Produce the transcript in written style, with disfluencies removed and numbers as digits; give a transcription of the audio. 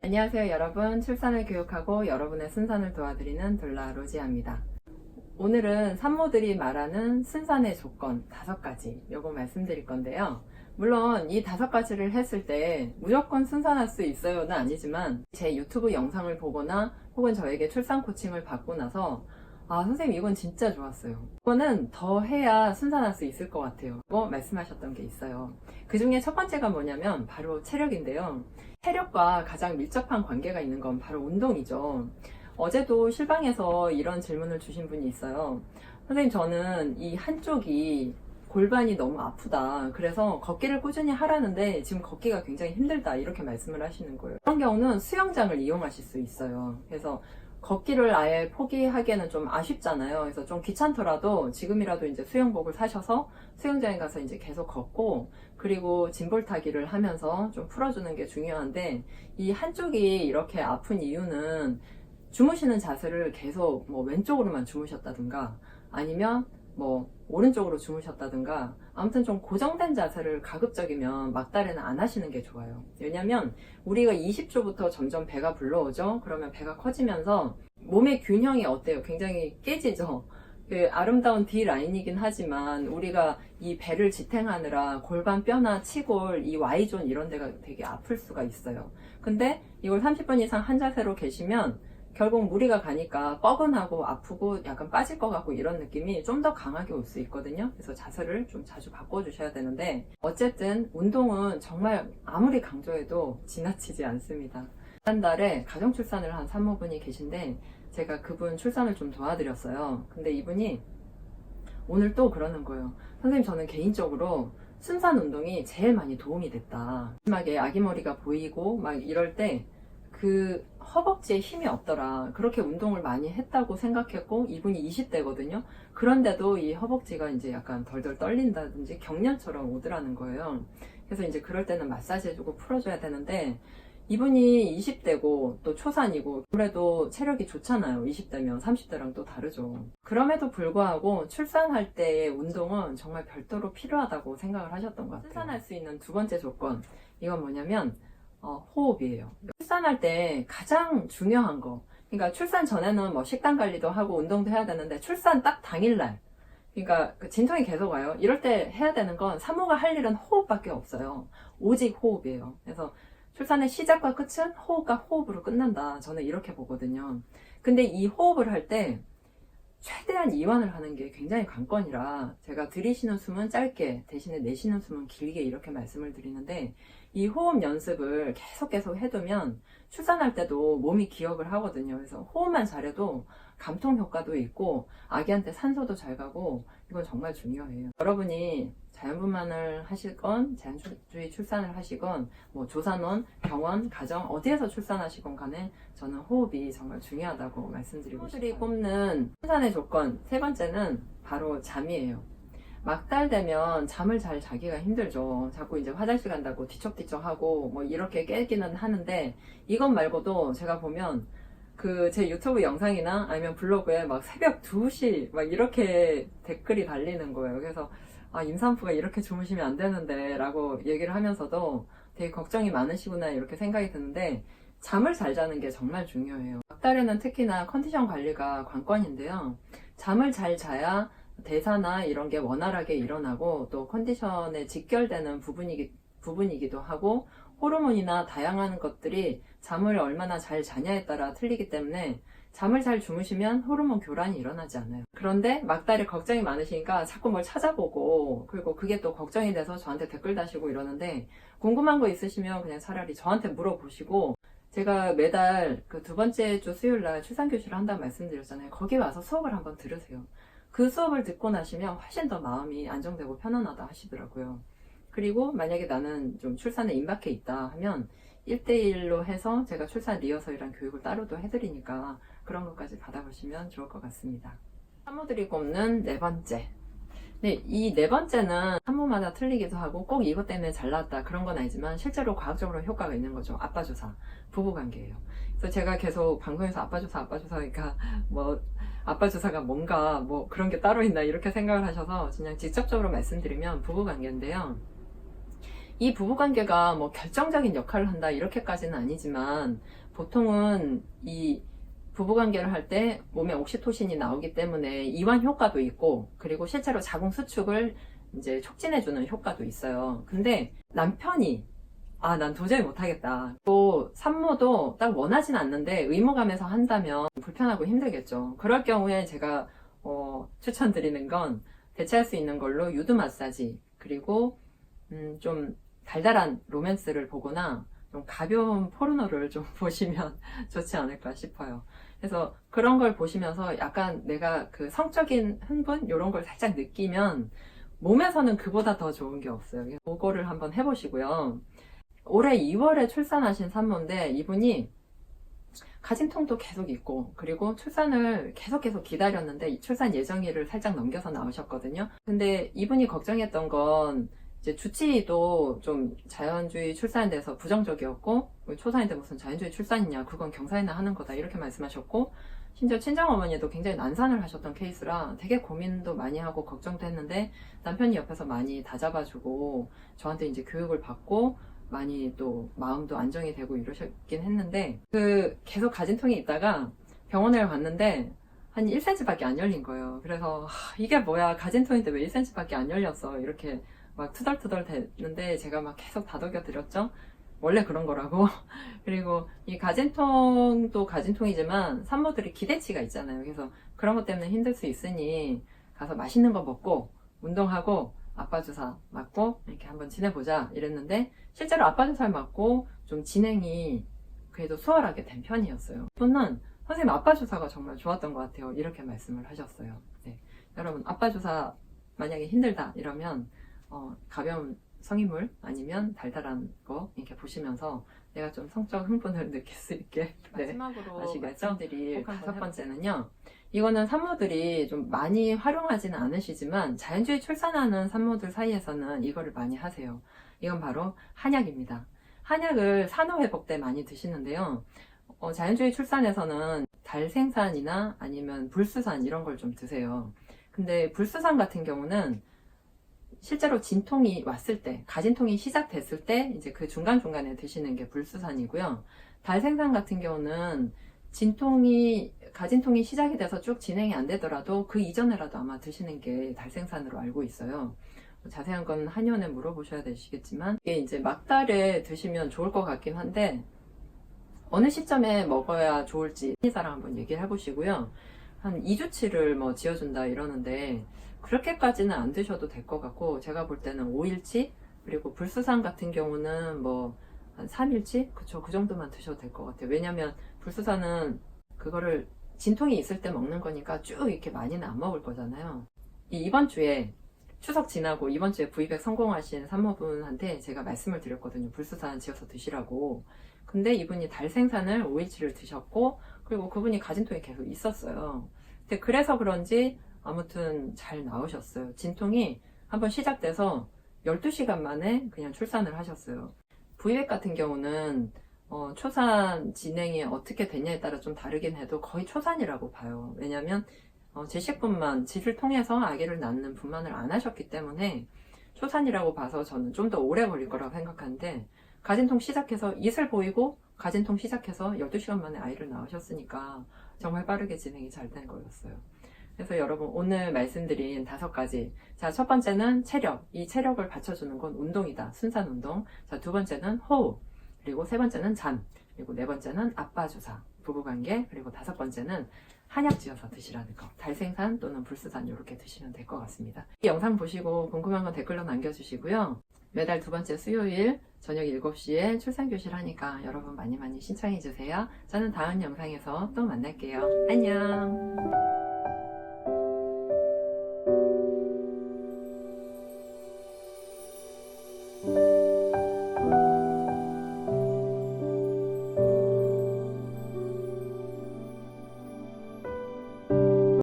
안녕하세요 여러분. 출산을 교육하고 여러분의 순산을 도와드리는 둘라 로지아입니다. 오늘은 산모들이 말하는 순산의 조건 5가지 요거 말씀드릴 건데요. 물론 이 5가지를 했을 때 무조건 순산할 수 있어요는 아니지만 제 유튜브 영상을 보거나 혹은 저에게 출산 코칭을 받고 나서 선생님 이건 진짜 좋았어요. 이거는 더 해야 순산할 수 있을 것 같아요. 말씀하셨던 게 있어요. 그 중에 첫 번째가 뭐냐면 바로 체력인데요. 체력과 가장 밀접한 관계가 있는 건 바로 운동이죠. 어제도 실방에서 이런 질문을 주신 분이 있어요. 선생님 저는 이 한쪽이 골반이 너무 아프다. 그래서 걷기를 꾸준히 하라는데 지금 걷기가 굉장히 힘들다. 이렇게 말씀을 하시는 거예요. 그런 경우는 수영장을 이용하실 수 있어요. 그래서 걷기를 아예 포기하기에는 좀 아쉽잖아요. 그래서 좀 귀찮더라도 지금이라도 이제 수영복을 사셔서 수영장에 가서 이제 계속 걷고, 그리고 짐볼타기를 하면서 좀 풀어주는 게 중요한데, 이 한쪽이 이렇게 아픈 이유는 주무시는 자세를 계속 뭐 왼쪽으로만 주무셨다든가 아니면 뭐 오른쪽으로 주무셨다든가 아무튼 좀 고정된 자세를 가급적이면 막달에는 안 하시는 게 좋아요. 왜냐면 우리가 20조부터 점점 배가 불러오죠. 그러면 배가 커지면서 몸의 균형이 어때요? 굉장히 깨지죠. 그 아름다운 D라인이긴 하지만 우리가 이 배를 지탱하느라 골반 뼈나 치골, 이 Y존 이런 데가 되게 아플 수가 있어요. 근데 이걸 30분 이상 한 자세로 계시면 결국 무리가 가니까 뻐근하고 아프고 약간 빠질 것 같고 이런 느낌이 좀 더 강하게 올 수 있거든요. 그래서 자세를 좀 자주 바꿔주셔야 되는데, 어쨌든 운동은 정말 아무리 강조해도 지나치지 않습니다. 지난달에 가정출산을 한 산모분이 계신데 제가 그분 출산을 좀 도와드렸어요. 근데 이분이 오늘 또 그러는 거예요. 선생님 저는 개인적으로 순산 운동이 제일 많이 도움이 됐다. 마지막에 아기 머리가 보이고 막 이럴 때 그 허벅지에 힘이 없더라. 그렇게 운동을 많이 했다고 생각했고, 이분이 20대거든요. 그런데도 이 허벅지가 이제 약간 덜덜 떨린다든지 경련처럼 오더라는 거예요. 그래서 이제 그럴 때는 마사지 해주고 풀어줘야 되는데, 이분이 20대고 또 초산이고 아무래도 체력이 좋잖아요. 20대면 30대랑 또 다르죠. 그럼에도 불구하고 출산할 때의 운동은 정말 별도로 필요하다고 생각을 하셨던 것 같아요. 출산할 수 있는 두 번째 조건, 이건 뭐냐면 호흡이에요. 출산할 때 가장 중요한 거, 그러니까 출산 전에는 뭐 식단 관리도 하고 운동도 해야 되는데 출산 딱 당일날, 그러니까 진통이 계속 와요. 이럴 때 해야 되는 건 산모가 할 일은 호흡밖에 없어요. 오직 호흡이에요. 그래서 출산의 시작과 끝은 호흡과 호흡으로 끝난다. 저는 이렇게 보거든요. 근데 이 호흡을 할 때 최대한 이완을 하는 게 굉장히 관건이라 제가 들이쉬는 숨은 짧게 대신에 내쉬는 숨은 길게 이렇게 말씀을 드리는데, 이 호흡 연습을 계속 해두면 출산할 때도 몸이 기억을 하거든요. 그래서 호흡만 잘해도 감통 효과도 있고 아기한테 산소도 잘 가고 이건 정말 중요해요. 여러분이 자연분만을 하시건 자연주의 출산을 하시건 뭐 조산원, 병원, 가정 어디에서 출산하시건 간에 저는 호흡이 정말 중요하다고 말씀드리고 싶어요. 꼽는 출산의 조건 세 번째는 바로 잠이에요. 막달 되면 잠을 잘 자기가 힘들죠. 자꾸 이제 화장실 간다고 뒤척뒤척하고 뭐 이렇게 깨기는 하는데, 이것 말고도 제가 보면 그 제 유튜브 영상이나 아니면 블로그에 막 새벽 2시 막 이렇게 댓글이 달리는 거예요. 그래서 임산부가 이렇게 주무시면 안 되는데 라고 얘기를 하면서도 되게 걱정이 많으시구나 이렇게 생각이 드는데, 잠을 잘 자는 게 정말 중요해요. 막달에는 특히나 컨디션 관리가 관건인데요. 잠을 잘 자야 대사나 이런 게 원활하게 일어나고 또 컨디션에 직결되는 부분이기도 하고, 호르몬이나 다양한 것들이 잠을 얼마나 잘 자냐에 따라 틀리기 때문에 잠을 잘 주무시면 호르몬 교란이 일어나지 않아요. 그런데 막달에 걱정이 많으시니까 자꾸 뭘 찾아보고, 그리고 그게 또 걱정이 돼서 저한테 댓글 다시고 이러는데, 궁금한 거 있으시면 그냥 차라리 저한테 물어보시고, 제가 매달 그 두 번째 주 수요일날 출산교실을 한다고 말씀드렸잖아요. 거기 와서 수업을 한번 들으세요. 그 수업을 듣고 나시면 훨씬 더 마음이 안정되고 편안하다 하시더라고요. 그리고 만약에 나는 좀 출산에 임박해 있다 하면 1대1로 해서 제가 출산 리허설이랑 교육을 따로도 해드리니까 그런 것까지 받아보시면 좋을 것 같습니다. 산모들이 꼽는 네 번째. 네, 이 네 번째는 산모마다 틀리기도 하고 꼭 이것 때문에 잘 나왔다 그런 건 아니지만 실제로 과학적으로 효과가 있는 거죠. 아빠주사, 부부관계예요. 그래서 제가 계속 방송에서 아빠주사 그러니까 뭐 아빠주사가 뭔가 뭐 그런 게 따로 있나 이렇게 생각을 하셔서 그냥 직접적으로 말씀드리면 부부관계인데요. 이 부부관계가 뭐 결정적인 역할을 한다 이렇게까지는 아니지만 보통은 이 부부관계를 할 때 몸에 옥시토신이 나오기 때문에 이완 효과도 있고 그리고 실제로 자궁 수축을 이제 촉진해주는 효과도 있어요. 근데 남편이 난 도저히 못하겠다. 또 산모도 딱 원하진 않는데 의무감에서 한다면 불편하고 힘들겠죠. 그럴 경우에 제가 추천드리는 건 대체할 수 있는 걸로 유두 마사지 그리고 좀 달달한 로맨스를 보거나 좀 가벼운 포르노를 좀 보시면 좋지 않을까 싶어요. 그래서 그런 걸 보시면서 약간 내가 그 성적인 흥분 이런 걸 살짝 느끼면 몸에서는 그보다 더 좋은 게 없어요. 그거를 한번 해보시고요. 올해 2월에 출산하신 산모인데 이분이 가진통도 계속 있고 그리고 출산을 계속 기다렸는데 출산 예정일을 살짝 넘겨서 나오셨거든요. 근데 이분이 걱정했던 건 이제 주치의도 좀 자연주의 출산에 대해서 부정적이었고 초산인데 무슨 자연주의 출산이냐 그건 경사에나 하는 거다 이렇게 말씀하셨고 심지어 친정어머니도 굉장히 난산을 하셨던 케이스라 되게 고민도 많이 하고 걱정도 했는데 남편이 옆에서 많이 다잡아주고 저한테 이제 교육을 받고 많이 또 마음도 안정이 되고 이러셨긴 했는데 계속 가진통이 있다가 병원에 갔는데 한 1cm 밖에 안 열린 거예요. 그래서 이게 뭐야 가진통인데 왜 1cm 밖에 안 열렸어 이렇게 막 투덜투덜 됐는데 제가 막 계속 다독여 드렸죠. 원래 그런 거라고. 그리고 이 가진통도 가진통이지만 산모들이 기대치가 있잖아요. 그래서 그런 것 때문에 힘들 수 있으니 가서 맛있는 거 먹고 운동하고 아빠 주사 맞고 이렇게 한번 지내보자 이랬는데 실제로 아빠 주사를 맞고 좀 진행이 그래도 수월하게 된 편이었어요. 저는 선생님 아빠 주사가 정말 좋았던 것 같아요. 이렇게 말씀을 하셨어요. 네. 여러분 아빠 주사 만약에 힘들다 이러면 가벼운 성인물 아니면 달달한 거 이렇게 보시면서 내가 좀 성적 흥분을 느낄 수 있게 마지막으로 아시겠죠? 말씀드릴 5번째는요. 이거는 산모들이 좀 많이 활용하지는 않으시지만 자연주의 출산하는 산모들 사이에서는 이거를 많이 하세요. 이건 바로 한약입니다. 한약을 산후회복 때 많이 드시는데요. 자연주의 출산에서는 달생산이나 아니면 불수산 이런 걸 좀 드세요. 근데 불수산 같은 경우는 실제로 진통이 왔을 때, 가진통이 시작됐을 때 이제 그 중간중간에 드시는 게 불수산이고요. 달생산 같은 경우는 가진통이 시작이 돼서 쭉 진행이 안 되더라도 그 이전에라도 아마 드시는 게 달생산으로 알고 있어요. 자세한 건 한의원에 물어보셔야 되시겠지만 이게 이제 막달에 드시면 좋을 것 같긴 한데 어느 시점에 먹어야 좋을지 한의사랑 한번 얘기를 해보시고요. 한 2주치를 뭐 지어준다 이러는데 그렇게까지는 안 드셔도 될 것 같고 제가 볼 때는 5일치 그리고 불수산 같은 경우는 뭐 한 3일치 그쵸 그 정도만 드셔도 될 것 같아요. 왜냐면 불수산은 그거를 진통이 있을 때 먹는 거니까 쭉 이렇게 많이는 안 먹을 거잖아요. 이번 주에 추석 지나고 이번 주에 부입액 성공하신 산모분한테 제가 말씀을 드렸거든요. 불수산 지어서 드시라고. 근데 이분이 달생산을 5일치를 드셨고 그리고 그분이 가진통이 계속 있었어요. 근데 그래서 그런지 아무튼 잘 나오셨어요. 진통이 한번 시작돼서 12시간 만에 그냥 출산을 하셨어요. 부입액 같은 경우는 초산 진행이 어떻게 됐냐에 따라 좀 다르긴 해도 거의 초산이라고 봐요. 왜냐면 제식분만 질을 통해서 아기를 낳는 분만을 안 하셨기 때문에 초산이라고 봐서 저는 좀 더 오래 걸릴 거라고 생각하는데 가진통 시작해서 이슬 보이고 가진통 시작해서 12시간 만에 아이를 낳으셨으니까 정말 빠르게 진행이 잘 된 거였어요. 그래서 여러분 오늘 말씀드린 5가지. 자, 첫 번째는 체력. 이 체력을 받쳐주는 건 운동이다. 순산 운동. 자, 두 번째는 호흡. 그리고 세 번째는 잠. 그리고 네 번째는 아빠 주사. 부부관계. 그리고 5번째는 한약 지어서 드시라는 거. 달생산 또는 불수산 이렇게 드시면 될 것 같습니다. 이 영상 보시고 궁금한 건 댓글로 남겨주시고요. 매달 2번째 수요일 저녁 7시에 출산교실 하니까 여러분 많이 신청해주세요. 저는 다음 영상에서 또 만날게요. 안녕.